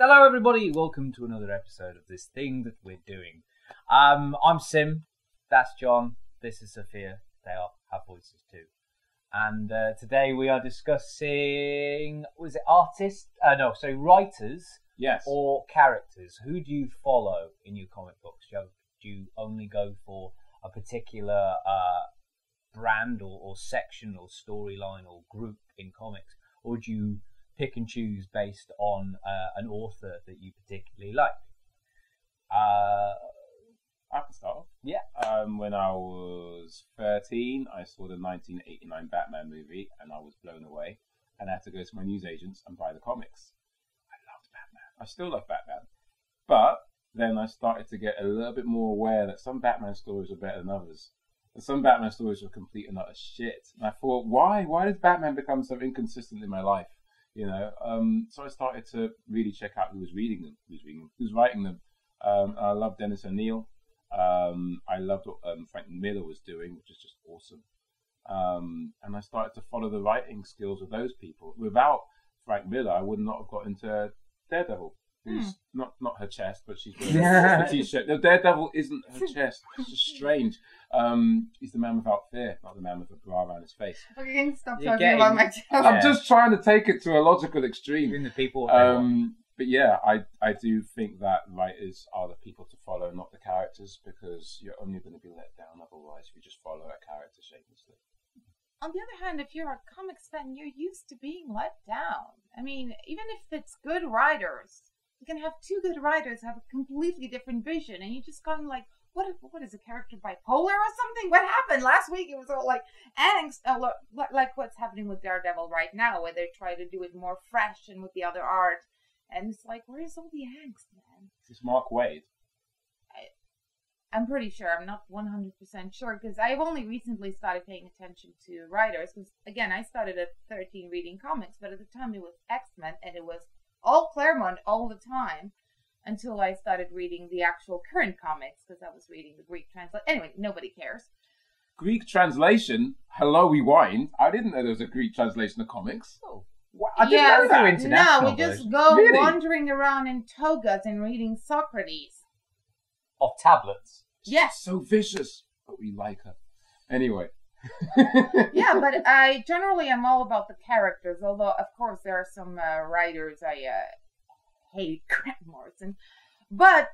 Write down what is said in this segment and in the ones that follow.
Hello everybody, welcome to another episode of this thing that we're doing. I'm Sim, that's John, this is Sophia, they all have voices too. And today we are discussing, was it writers Yes. or characters? Who do you follow in your comic books? Do you only go for a particular brand or section or storyline or group in comics? Or do you pick and choose based on an author that you particularly like? I can start off. Yeah. When I was 13, I saw the 1989 Batman movie, and I was blown away. And I had to go to my newsagents and buy the comics. I loved Batman. I still love Batman. But then I started to get a little bit more aware that some Batman stories were better than others. And some Batman stories were complete and utter shit. And I thought, why? Why did Batman become so inconsistent in my life? You know, so I started to really check out who was who's writing them. I love Dennis O'Neil. I loved what Frank Miller was doing, which is just awesome. And I started to follow the writing skills of those people. Without Frank Miller, I would not have got into Daredevil, who's not her chest, but she's wearing a t-shirt. No, Daredevil isn't her chest. It's just strange. He's the man without fear, not the man with a bra around his face. Okay, can you stop talking about my chest? I'm just trying to take it to a logical extreme. In the people. But yeah, I do think that writers are the people to follow, not the characters, because you're only going to be let down otherwise if you just follow a character shamelessly. On the other hand, if you're a comics fan, you're used to being let down. I mean, even if it's good writers, you can have two good writers have a completely different vision, and you just kind of like, what is a character bipolar or something? What happened last week? It was all like angst, like what's happening with Daredevil right now, where they try to do it more fresh and with the other art. And it's like, where's all the angst, man? This is Mark Waid. I'm pretty sure. I'm not 100% sure, because I've only recently started paying attention to writers. Because, again, I started at 13 reading comics, but at the time it was X-Men, and it was all Claremont all the time, until I started reading the actual current comics, because I was reading the Greek translation. Anyway, nobody cares. Greek translation? Hello, Rewind. I didn't know there was a Greek translation of comics. Oh. I didn't know that. International No, we just version. go Really? wandering around in togas and reading Socrates. Of tablets. Yes. So vicious, but we like her. Anyway. Yeah, but I generally am all about the characters, although, of course, there are some writers I hate, Grant Morrison. But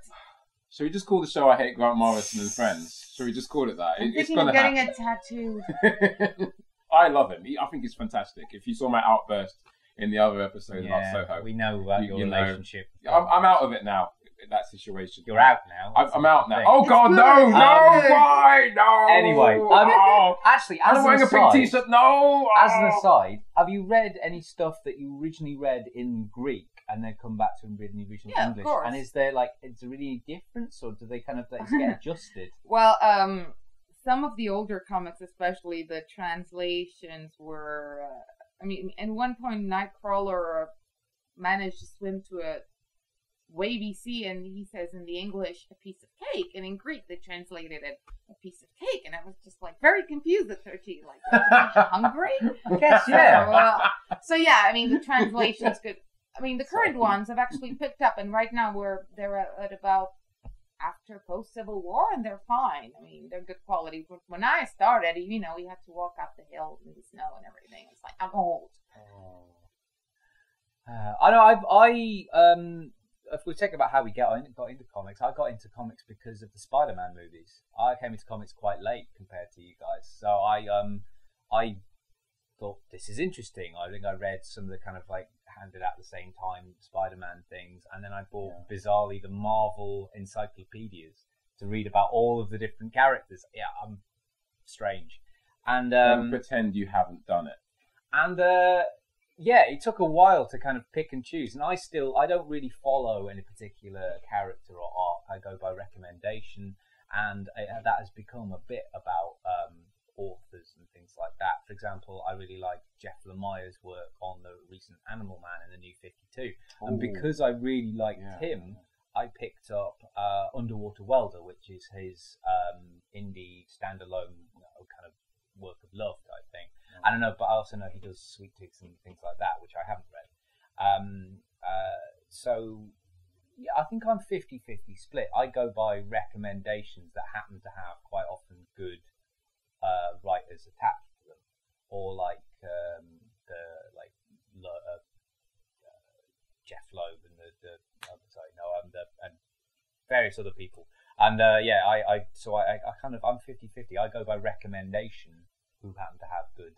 Shall we just call the show I Hate Grant Morrison and Friends? Shall we just call it that? I'm It's thinking going of to getting happen. a tattoo. I love him. I think he's fantastic. If you saw my outburst in the other episode about Soho. We know about your you know. relationship. I'm out of it now, that situation. You're out now. I'm out now. thing. Oh, God, It's no, good. why? No. Anyway, Oh. actually, I'm as wearing an a pink aside, t-shirt. No. as an Oh. aside, have you read any stuff that you originally read in Greek and then come back to and read in the original Yeah, of English? course. And is there really any difference, or do they kind of get adjusted? Well, some of the older comics, especially the translations, were. At one point, Nightcrawler managed to swim to a wavy sea, and he says in the English a piece of cake, and in Greek they translated it a piece of cake, and I was just like very confused at 13, like, hungry? I guess, yeah. So yeah, the translations could. The current ones have actually picked up, and right now they're at about after post-Civil War, and they're fine. They're good quality. When I started, we had to walk up the hill in the snow and everything. It's like, I'm old. I know. If we talk about how we got into comics, I got into comics because of the Spider-Man movies. I came into comics quite late compared to you guys, so I thought this is interesting. I think I read some of the kind of handed out at the same time Spider-Man things, and then I bought bizarrely the Marvel encyclopedias to read about all of the different characters. Yeah, I'm strange, and Don't pretend you haven't done it. And it took a while to kind of pick and choose, and I don't really follow any particular character or arc. I go by recommendation, and that has become a bit about authors and things like that. For example, I really like Jeff Lemire's work on the recent Animal Man in the New 52, and because I really liked him, I picked up Underwater Welder, which is his indie standalone kind of work of love type thing. I don't know, but I also know he does Sweet Tooth and things like that, which I haven't read. So Yeah, I think I'm 50-50 split. I go by recommendations that happen to have quite often good writers attached to them, or like Jeff Loeb and and various other people. And I kind of I'm 50-50. I go by recommendation who happen to have good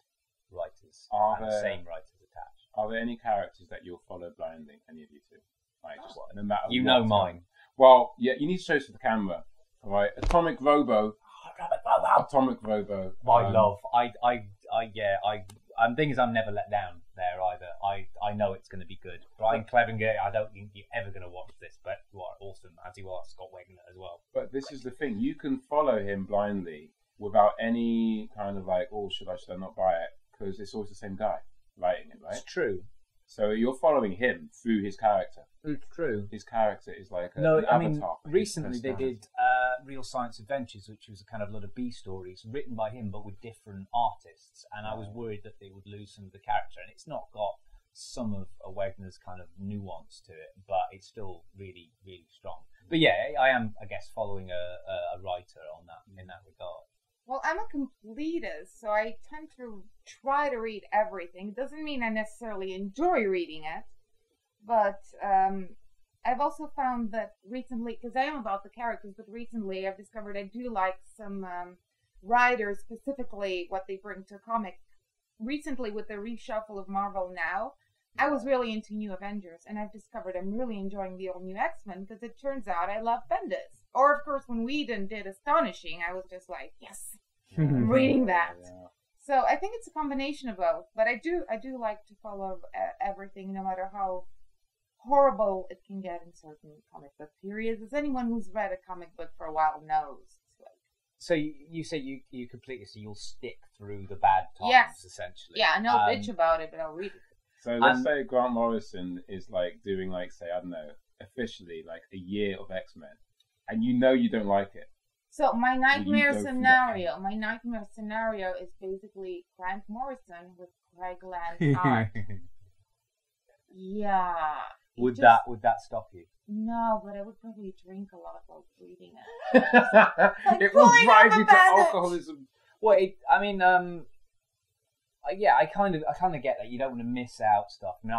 writers and the same writers attached. Are there any characters that you'll follow blindly? Any of you two? Like, just no matter. You know mine. Well, yeah, you need to show us to the camera. All right, Atomic Robo. Atomic Robo. My love. And thing is, I'm never let down there either. I know it's going to be good. Brian Clevenger, I don't think you're ever going to watch this, but you are awesome, as you are Scott Wagner as well. But this is the thing. You can follow him blindly without any kind of like, oh, should I not buy it? Because it's always the same guy writing it, right? It's true. So you're following him through his character. It's true. His character is like an I mean, avatar. recently they did Real Science Adventures, which was a kind of lot of B stories written by him, but with different artists. And I was worried that they would lose some of the character. And it's not got some of Wagner's kind of nuance to it, but it's still really, really strong. But yeah, I am, I guess, following a writer on that in that regard. Well, I'm a completist, so I tend to try to read everything. It doesn't mean I necessarily enjoy reading it, but I've also found that recently, because I am about the characters, but recently I've discovered I do like some writers, specifically what they bring to a comic. Recently, with the reshuffle of Marvel Now, I was really into New Avengers, and I've discovered I'm really enjoying the old New X-Men, because it turns out I love Bendis. Or, of course, when Whedon did Astonishing, I was just like, yes, I'm reading that. Yeah. So I think it's a combination of both, but I do like to follow everything, no matter how horrible it can get in certain comic book periods. As anyone who's read a comic book for a while knows. So you say you completely, so you'll stick through the bad times, essentially. Yeah, I know bitch about it, but I'll read it. So let's say Grant Morrison is like doing like, say, I don't know, officially like a year of X-Men, and you know you don't like it. So my nightmare scenario is basically Grant Morrison with Craig Land's art. Yeah. Would that stop you? No, but I would probably drink a lot while reading it. It will drive you to alcoholism. Well, I kind of get that. You don't want to miss out stuff. I mean,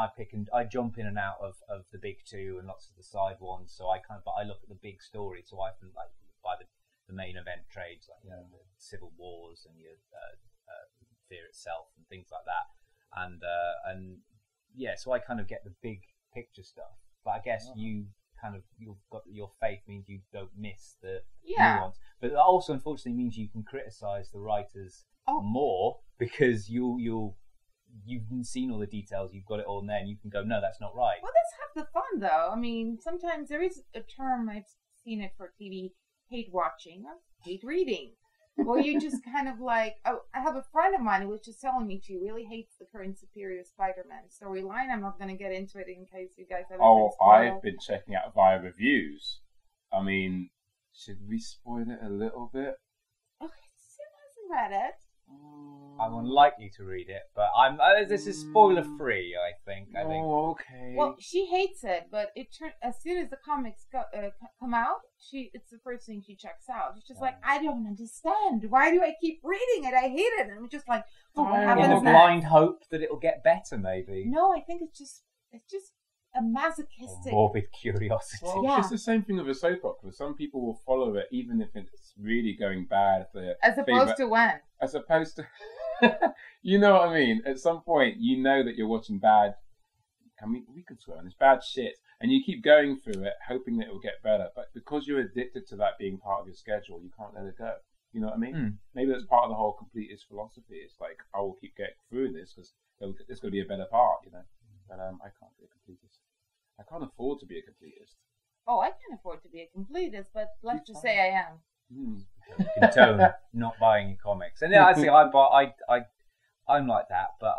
I jump in and out of the big two and lots of the side ones. So but I look at the big story. So I can like buy the main event trades, like the Civil Wars and your Fear Itself and things like that. And so I kind of get the big picture stuff. But I guess you've got your faith means you don't miss the nuance. But that also unfortunately means you can criticize the writers more because you've seen all the details, you've got it all in there, and you can go, no, that's not right. Well, that's half the fun, though. I mean, sometimes there is a term, I've seen it for TV, hate watching or hate reading. Or you just kind of like, I have a friend of mine who was just telling me she really hates the current Superior Spider-Man storyline. I'm not going to get into it in case you guys haven't been spoiled. I've been checking out via reviews. I mean, should we spoil it a little bit? Okay, Sim hasn't read it. I'm unlikely to read it, but this is spoiler free. I think. Oh, okay. Well, she hates it, but as soon as the comics come out, it's the first thing she checks out. She's just like, I don't understand. Why do I keep reading it? I hate it. And I'm just like, what happens in a blind hope that it'll get better, maybe. No, I think it's just a masochistic morbid curiosity. Well, it's the same thing with a soap opera. Some people will follow it even if it's really going bad. As opposed to when? As opposed to, you know what I mean? At some point, you know that you're watching bad. We can swear on this bad shit, and you keep going through it, hoping that it will get better. But because you're addicted to that being part of your schedule, you can't let it go. You know what I mean? Maybe that's part of the whole completist philosophy. It's like, I will keep getting through this because there's going to be a better part, you know. But I can't be a completist. I can't afford to be a completist. Oh, I can afford to be a completist, but let's just say I am. You can tell not buying your comics, and I think I'm like that. But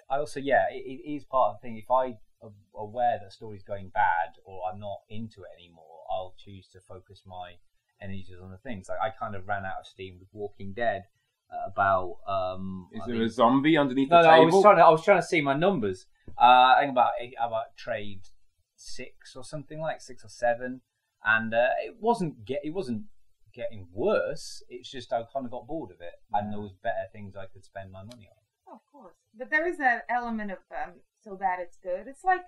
I also it is part of the thing. If I am aware that a story's going bad or I'm not into it anymore, I'll choose to focus my energies on the things. Like I kind of ran out of steam with Walking Dead. About is there a zombie underneath the table? I was trying to see my numbers. I think about trade 6 or something, like 6 or 7, and it wasn't getting worse. It's just I kind of got bored of it, and there was better things I could spend my money on. Oh, of course, but there is that element of so bad it's good. It's like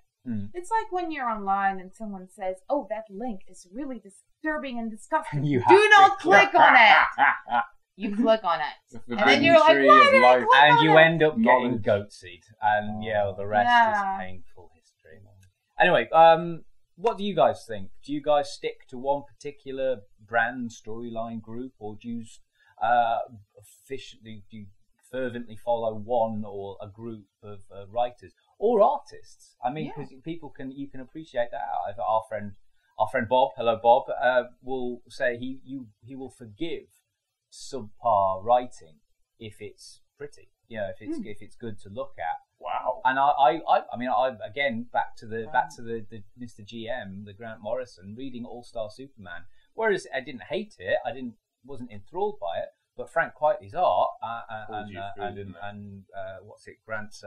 when you're online and someone says, "Oh, that link is really disturbing and disgusting. Do not click on it." You click on it, and then you're like, "Why did I click on it?" And you end up getting goatsied, and the rest is painful history. Anyway, what do you guys think? Do you guys stick to one particular brand, storyline, group, or do you fervently follow one or a group of writers or artists? I mean, because you can appreciate that. Our friend Bob, hello Bob, will say he will forgive subpar writing if it's pretty, if it's good to look at. Wow. And I mean, again back to the Mr. GM, the Grant Morrison, reading All Star Superman. Whereas I didn't hate it, wasn't enthralled by it, but Frank Quitely's art and what's it, Grant's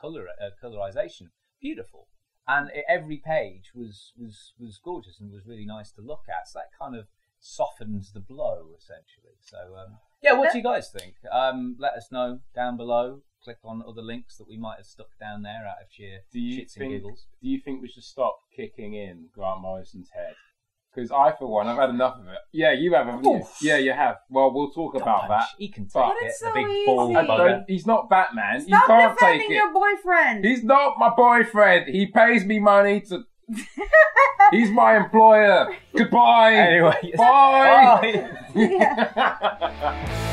colorization, beautiful, and every page was gorgeous and was really nice to look at. So that kind of softens the blow, essentially. So what do you guys think? Let us know down below. Click on other links that we might have stuck down there out of sheer shits and giggles. Do you think we should stop kicking in Grant Morrison's head? Because I, for one, I've had enough of it. Yeah, you have, haven't you? Yeah, you have. Well, we'll talk about that. He can take it. It's so the big easy. ball bugger. He's not Batman. Stop you can't take defending it. your boyfriend. He's not my boyfriend. He pays me money to... He's my employer. Goodbye. Anyway. Bye. Bye.